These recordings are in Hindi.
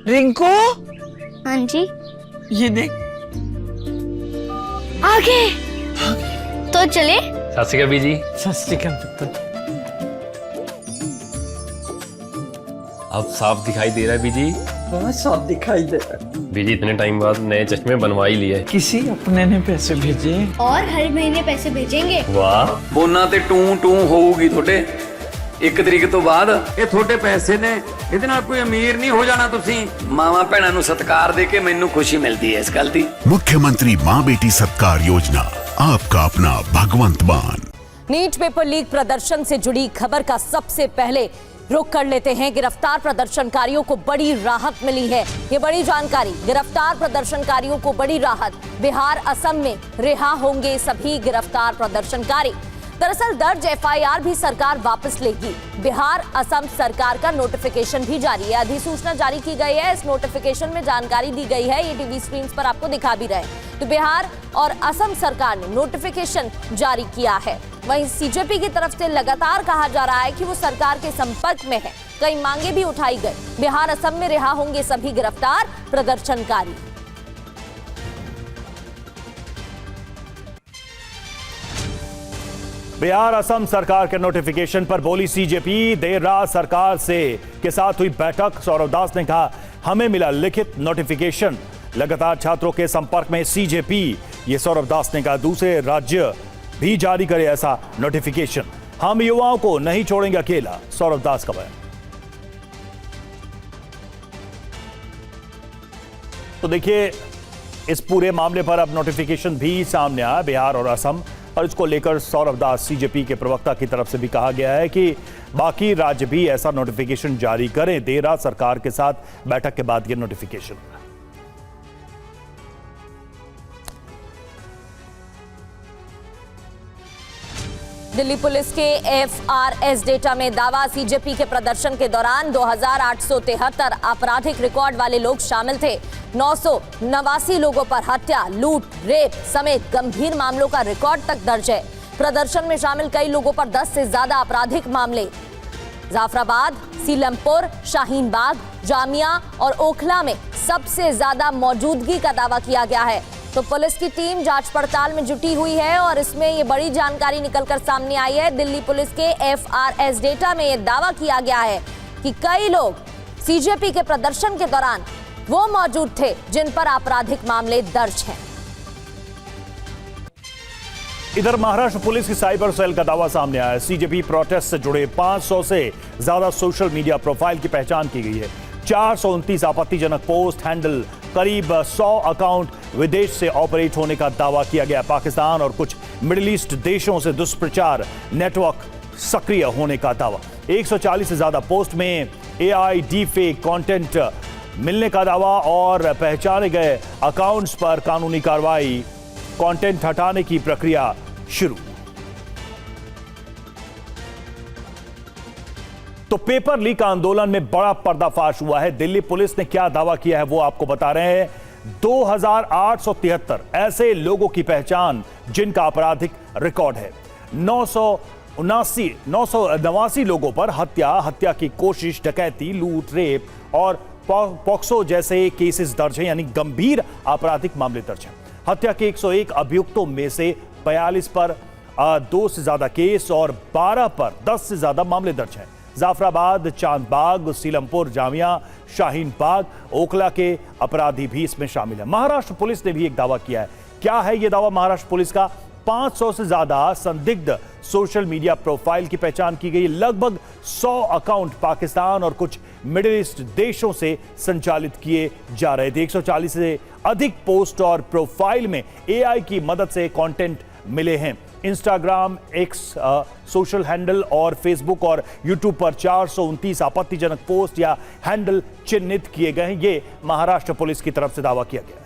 रिंकू, हाँ जी। ये देख। आगे तो चले। सत श्री अकाल बीजी। सत श्री अकाल पुत्र। अब साफ दिखाई दे रहा है बीजी। बहुत साफ दिखाई दे रहा है। बीजी इतने टाइम बाद नए चश्मे बनवा ही लिए। किसी अपने ने पैसे भेजे और हर महीने पैसे भेजेंगे। वाह। ਬੋਨਾਂ ਤੇ ਟੂ ਟੂ ਹੋਊਗੀ ਤੁਹਾਡੇ 1 ਤਰੀਕ ਤੋਂ ਬਾਅਦ। ਇਹ ਤੁਹਾਡੇ ਪੈਸੇ ਨੇ, ਇਹਦੇ ਨਾਲ ਕੋਈ ਅਮੀਰ ਨਹੀਂ ਹੋ ਜਾਣਾ ਤੁਸੀਂ। ਮਾਵਾਂ ਭੈਣਾਂ ਨੂੰ ਸਤਿਕਾਰ ਦੇ ਕੇ ਮੈਨੂੰ ਖੁਸ਼ੀ ਮਿਲਦੀ ਹੈ ਇਸ ਗੱਲ ਦੀ। मुख्यमंत्री माँ बेटी सत्कार योजना, आपका अपना भगवंत मान। नीट पेपर लीक प्रदर्शन से जुड़ी खबर का सबसे पहले रुख कर लेते हैं। गिरफ्तार प्रदर्शनकारियों को बड़ी राहत मिली है। ये बड़ी जानकारी, गिरफ्तार प्रदर्शनकारियों को बड़ी राहत। बिहार असम में रिहा होंगे सभी गिरफ्तार प्रदर्शनकारी। दरअसल दर्ज एफआईआर भी सरकार वापस लेगी। बिहार असम सरकार का नोटिफिकेशन भी जारी है, अधिसूचना जारी की गई है। इस नोटिफिकेशन में जानकारी दी गई है, ये टीवी स्क्रीन पर आपको दिखा भी रहे। तो बिहार और असम सरकार ने नोटिफिकेशन जारी किया है। वहीं सीजेपी की तरफ से लगातार कहा जा रहा है कि वो सरकार के संपर्क में है। कई मांगे भी उठाई गई। बिहार असम में रिहा होंगे सभी गिरफ्तार प्रदर्शनकारी। बिहार असम सरकार के नोटिफिकेशन पर बोली सीजेपी। देर रात सरकार से के साथ हुई बैठक, सौरभ दास ने कहा हमें मिला लिखित नोटिफिकेशन। लगातार छात्रों के संपर्क में सीजेपी। ये सौरभ दास ने कहा दूसरे राज्य भी जारी करे ऐसा नोटिफिकेशन। हम युवाओं को नहीं छोड़ेंगे अकेला, सौरभ दास का बयान। तो देखिए, इस पूरे मामले पर अब नोटिफिकेशन भी सामने आया, बिहार और असम, और इसको लेकर सौरभ दास सीजेपी के प्रवक्ता की तरफ से भी कहा गया है कि बाकी राज्य भी ऐसा नोटिफिकेशन जारी करें। देर रात सरकार के साथ बैठक के बाद यह नोटिफिकेशन। दिल्ली पुलिस के एफआरएस डेटा में दावा, सीजेपी के प्रदर्शन के दौरान 2873 आपराधिक रिकॉर्ड वाले लोग शामिल थे। 989 लोगों पर हत्या, लूट, रेप समेत गंभीर मामलों का रिकॉर्ड तक दर्ज है। प्रदर्शन में शामिल कई लोगों पर 10 से ज्यादा आपराधिक मामले जाफराबाद, सीलमपुर, शाहीन बाग, जामिया और ओखला में सबसे ज्यादा मौजूदगी का दावा किया गया है। तो पुलिस की टीम जांच पड़ताल में जुटी हुई है और इसमें ये बड़ी जानकारी निकलकर सामने आई है। दिल्ली पुलिस के एफआरएस डेटा में ये दावा किया गया है कि कई लोग सीजेपी के प्रदर्शन के दौरान वो मौजूद थे जिन पर आपराधिक मामले दर्ज हैं। इधर महाराष्ट्र पुलिस की साइबर सेल का दावा सामने आया है। सीजेपी प्रोटेस्ट से जुड़े 500 से ज्यादा सोशल मीडिया प्रोफाइल की पहचान की गई है। 429 आपत्तिजनक पोस्ट, हैंडल, करीब 100 अकाउंट विदेश से ऑपरेट होने का दावा किया गया। पाकिस्तान और कुछ मिडिल ईस्ट देशों से दुष्प्रचार नेटवर्क सक्रिय होने का दावा। 140 से ज्यादा पोस्ट में एआई डीफेक कंटेंट मिलने का दावा और पहचाने गए अकाउंट्स पर कानूनी कार्रवाई, कंटेंट हटाने की प्रक्रिया शुरू। तो पेपर लीक आंदोलन में बड़ा पर्दाफाश हुआ है। दिल्ली पुलिस ने क्या दावा किया है वो आपको बता रहे हैं। 2873 ऐसे लोगों की पहचान जिनका आपराधिक रिकॉर्ड है। 989 लोगों पर हत्या की कोशिश, डकैती, लूट, रेप और पॉक्सो जैसे केसेस दर्ज हैं, यानी गंभीर आपराधिक मामले दर्ज हैं। हत्या के 101 अभियुक्तों में से 42 पर 2 से ज्यादा केस और 12 पर 10 से ज्यादा मामले दर्ज हैं। जाफराबाद, चांदबाग, सीलमपुर, जामिया, शाहीन बाग, ओखला के अपराधी भी इसमें शामिल है। महाराष्ट्र पुलिस ने भी एक दावा किया है। क्या है यह दावा महाराष्ट्र पुलिस का? 500 से ज्यादा संदिग्ध सोशल मीडिया प्रोफाइल की पहचान की गई। लगभग 100 अकाउंट पाकिस्तान और कुछ मिडिल ईस्ट देशों से संचालित किए जा रहे थे। 140 से अधिक पोस्ट और प्रोफाइल में एआई की मदद से कंटेंट मिले हैं। इंस्टाग्राम, एक्स सोशल हैंडल और फेसबुक और यूट्यूब पर 429 आपत्तिजनक पोस्ट या हैंडल चिन्हित किए गए हैं। ये महाराष्ट्र पुलिस की तरफ से दावा किया गया है।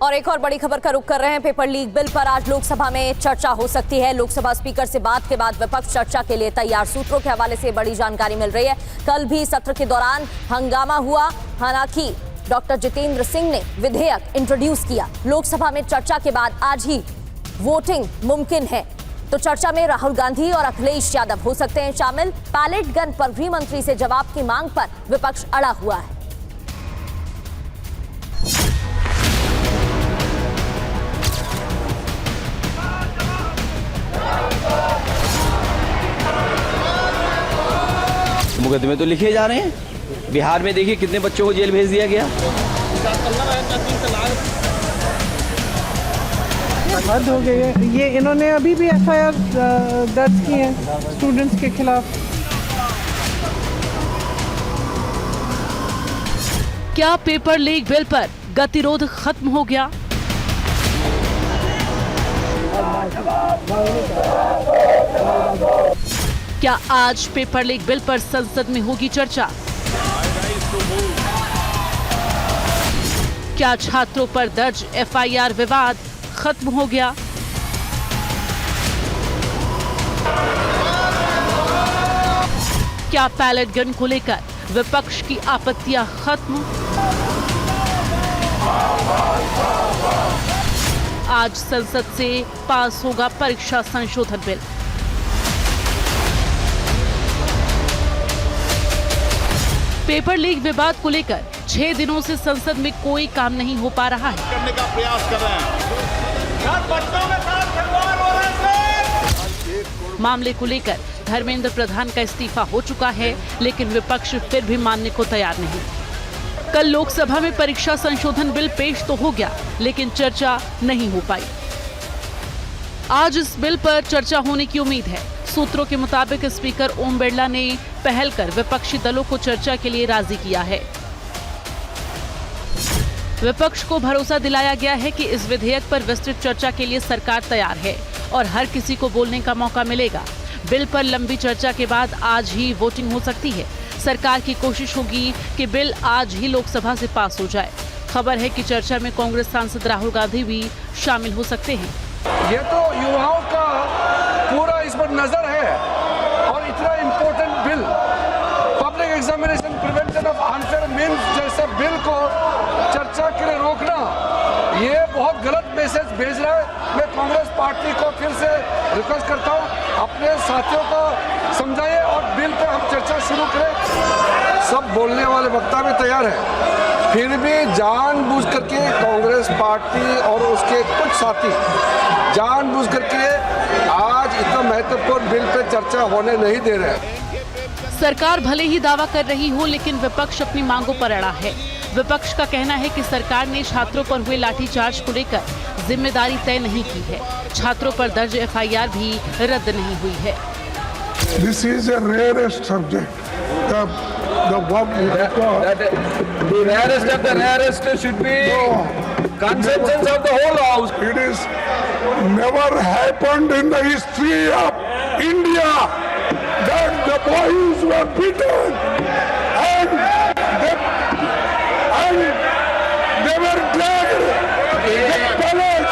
और एक और बड़ी खबर का रुख कर रहे हैं। पेपर लीक बिल पर आज लोकसभा में चर्चा हो सकती है। लोकसभा स्पीकर से बात के बाद विपक्ष चर्चा के लिए तैयार। सूत्रों के हवाले से बड़ी जानकारी मिल रही है। कल भी सत्र के दौरान हंगामा हुआ। हालांकि डॉक्टर जितेंद्र सिंह ने विधेयक इंट्रोड्यूस किया। लोकसभा में चर्चा के बाद आज ही वोटिंग मुमकिन है। तो चर्चा में राहुल गांधी और अखिलेश यादव हो सकते हैं शामिल। पैलेट गन पर गृह मंत्री से जवाब की मांग पर विपक्ष अड़ा हुआ है। मुकदमे तो लिखे जा रहे हैं। बिहार में देखिए कितने बच्चों को जेल भेज दिया गया। हद हो गई है। ये इन्होंने अभी भी एफआईआर दर्ज की है स्टूडेंट्स के खिलाफ। क्या पेपर लीक बिल पर गतिरोध खत्म हो गया? क्या आज पेपर लीक बिल पर संसद में होगी चर्चा? क्या छात्रों पर दर्ज एफआईआर विवाद खत्म हो गया? क्या पैलेट गन को लेकर विपक्ष की आपत्तियां खत्म? आज संसद से पास होगा परीक्षा संशोधन बिल। पेपर लीक विवाद को लेकर 6 दिनों से संसद में कोई काम नहीं हो पा रहा है। करने का प्रयास कर रहे हैं। मामले को लेकर धर्मेंद्र प्रधान का इस्तीफा हो चुका है, लेकिन विपक्ष फिर भी मानने को तैयार नहीं। कल लोकसभा में परीक्षा संशोधन बिल पेश तो हो गया, लेकिन चर्चा नहीं हो पाई। आज इस बिल पर चर्चा होने की उम्मीद है। सूत्रों के मुताबिक स्पीकर ओम बिरला ने पहल कर विपक्षी दलों को चर्चा के लिए राजी किया है। विपक्ष को भरोसा दिलाया गया है कि इस विधेयक पर विस्तृत चर्चा के लिए सरकार तैयार है और हर किसी को बोलने का मौका मिलेगा। बिल पर लंबी चर्चा के बाद आज ही वोटिंग हो सकती है। सरकार की कोशिश होगी कि बिल आज ही लोकसभा से पास हो जाए। खबर है कि चर्चा में कांग्रेस सांसद राहुल गांधी भी शामिल हो सकते हैं। ये तो युवाओं का पूरा इस पर नजर है और इतना important bill, public examination prevention of unfair means जैसे बिल को चर्चा के लिए रोकना, ये बहुत गलत मैसेज भेज रहा है। मैं कांग्रेस पार्टी को फिर से रिक्वेस्ट करता हूँ, अपने साथियों को समझाइए और बिल पे हम चर्चा शुरू करें। सब बोलने वाले वक्ता भी तैयार है, फिर भी जानबूझ करके कांग्रेस पार्टी और उसके कुछ साथी जानबूझ करके आज इतना महत्वपूर्ण बिल पे चर्चा होने नहीं दे रहे हैं। सरकार भले ही दावा कर रही हो, लेकिन विपक्ष अपनी मांगों पर अड़ा है। विपक्ष का कहना है कि सरकार ने छात्रों पर हुए लाठीचार्ज को लेकर जिम्मेदारी तय नहीं की है। छात्रों पर दर्ज एफआईआर भी रद्द नहीं हुई है। This is a rarest subject. The rarest of the rarest should be consensus of the whole house. It is never happened in the history of India that the boys were beaten and they were dragged. The palace.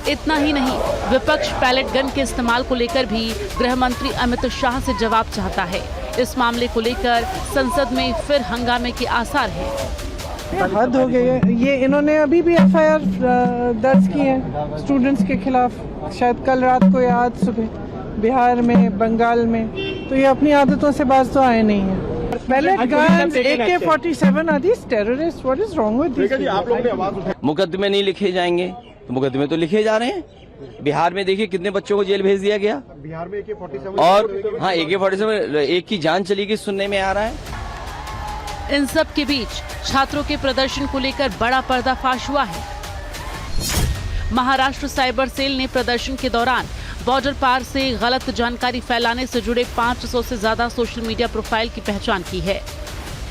इतना ही नहीं, विपक्ष पैलेट गन के इस्तेमाल को लेकर भी गृह मंत्री अमित शाह से जवाब चाहता है। इस मामले को लेकर संसद में फिर हंगामे के आसार हैं। हद हो गई है। ये इन्होंने अभी भी एफआईआर दर्ज की है स्टूडेंट्स के खिलाफ, शायद कल रात को या आज सुबह, बिहार में, बंगाल में। तो ये अपनी आदतों से बाज तो आए नहीं है। Pellet guns, AK-47 are these terrorist? What is wrong with this? मुकदमे नहीं लिखे जाएंगे तो मुकदमे तो लिखे जा रहे हैं। बिहार में देखिए कितने बच्चों को जेल भेज दिया गया। बिहार में AK-47 और हाँ, AK-47 एक की जान चली गई सुनने में आ रहा है। इन सब के बीच छात्रों के प्रदर्शन को लेकर बड़ा पर्दाफाश हुआ है। महाराष्ट्र साइबर सेल ने प्रदर्शन के दौरान बॉर्डर पार से गलत जानकारी फैलाने से जुड़े 500 से ज्यादा सोशल मीडिया प्रोफाइल की पहचान की है।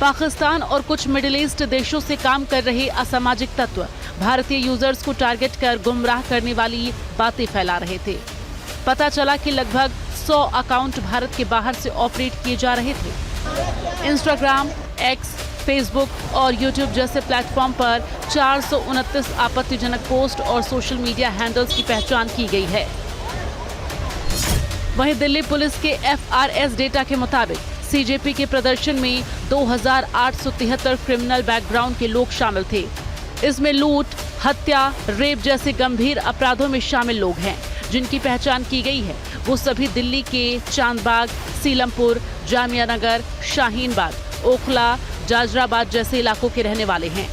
पाकिस्तान और कुछ मिडिल ईस्ट देशों से काम कर रहे असामाजिक तत्व भारतीय यूजर्स को टारगेट कर गुमराह करने वाली बातें फैला रहे थे। पता चला कि लगभग 100 अकाउंट भारत के बाहर से ऑपरेट किए जा रहे थे। इंस्टाग्राम, एक्स, फेसबुक और यूट्यूब जैसे प्लेटफॉर्म पर 429 आपत्तिजनक पोस्ट और सोशल मीडिया हैंडल्स की पहचान की गई है। वहीं दिल्ली पुलिस के FRS डेटा के मुताबिक CJP के प्रदर्शन में 2873 क्रिमिनल बैकग्राउंड के लोग शामिल थे। इसमें लूट, हत्या, रेप जैसे गंभीर अपराधों में शामिल लोग हैं। जिनकी पहचान की गई है वो सभी दिल्ली के चांदबाग, सीलमपुर, जामिया नगर, शाहीन बाग, ओखला, जाजराबाद जैसे इलाकों के रहने वाले हैं।